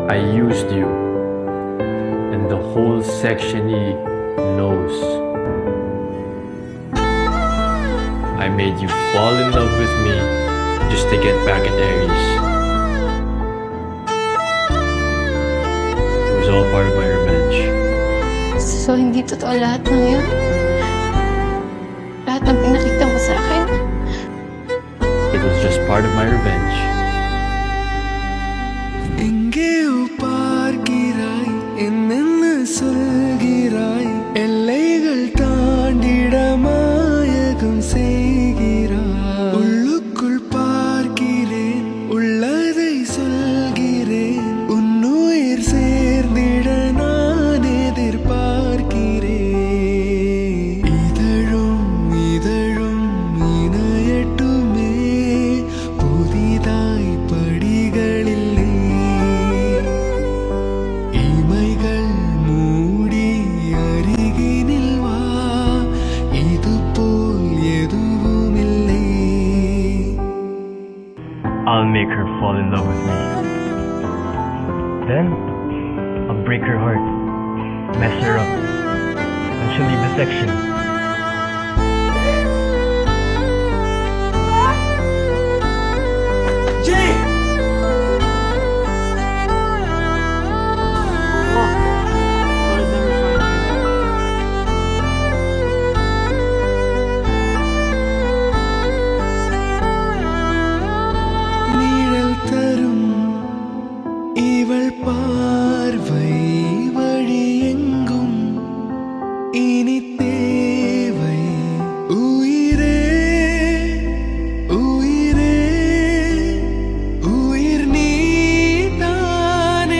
I used you, and the whole Section E knows. I made you fall in love with me just to get back at Aries. It was all part of my revenge. So, hindi totoo lahat ng yun? Lahat ng pinakita mo sa akin? It was just part of my revenge. எங்கேயோ பார்க்கிறாய் என்னென்ன சொல்கிறாய் எல்லைகள் தாண்டிட மாயகம் செய்கிறாய் உள்ளுக்குள் பார்க்கிறேன் உள்ளதை சொல்கிறேன் உன்னுயிர் சேர்ந்திட நான் எதிர்பார்க்கிறேன் இதழும் இதழும் இணையட்டுமே புதிதாய் படிகளில் இமைகள் மூடி அருகினில் வா இதுபோல் எதுவுமில்லை I'll make her fall in love with me. Then, I'll break her heart, mess her up, and she'll leave the section. நிழல் தரும் இவள் பார்வை வழி எங்கும் இனி தேவை உயிரே உயிரே உயிர் நீதான்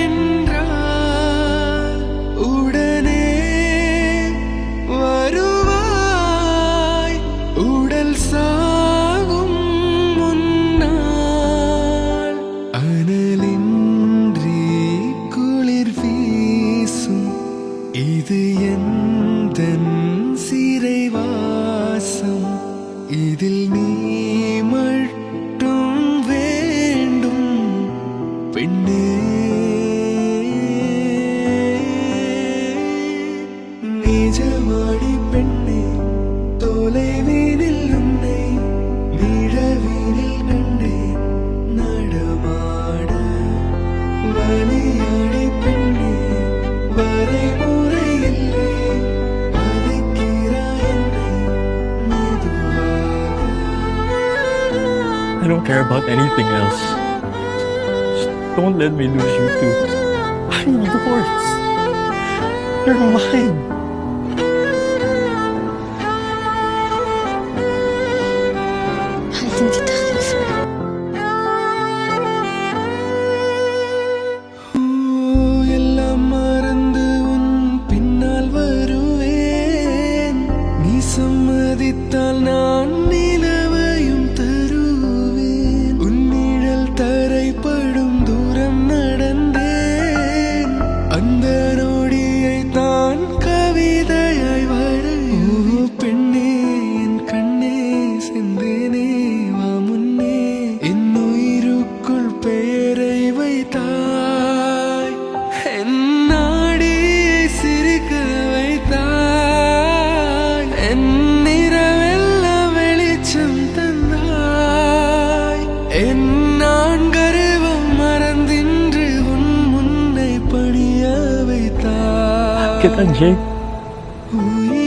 என்றால் உடனே வருவாய் உடல் சாகும் முன்னால் அனலின்றி குளிர் வீசும் இது எந்தன் சிறைவாசம் இதில் நீ மட்டும் வேண்டும் பெண்ணே நிஜமாடி பெண்ணே தொலைவீனில் உன்னை நிழவீனில் கண்டேன் நடமாட வலியாடி பெண்ணே வரைமுறை இல்லை வதைக்கிறாய் என்னை மெதுவாக I don't care about anything else. Just don't let me lose you too. I need yours. You're mine. Mahal din kita, Kiefer. எல்லாம் மறந்து உன் பின்னால் வருவேன் நீ சம்மதித்தால் நான் நிலவையும் தருவேன் உன் நிழல் தரைப்படும் தூரம் நடந்தேன் அந்த நொடியை தான் கவிதையாய் வர பெண்ணே என் கண்ணே செந்தேனே வா முன்னே என் உயிருக்குள் பெயரை வைத்தாய் என் நாடியை சிரிக்க வைத்தாய் என் நிறவெல்லாம் வெளிச்சம் தந்தாய் என் நான் கருவம் மறந்தின்று உன் முன்னை பணிய வைத்தாய் Get that, Jake? உயிர்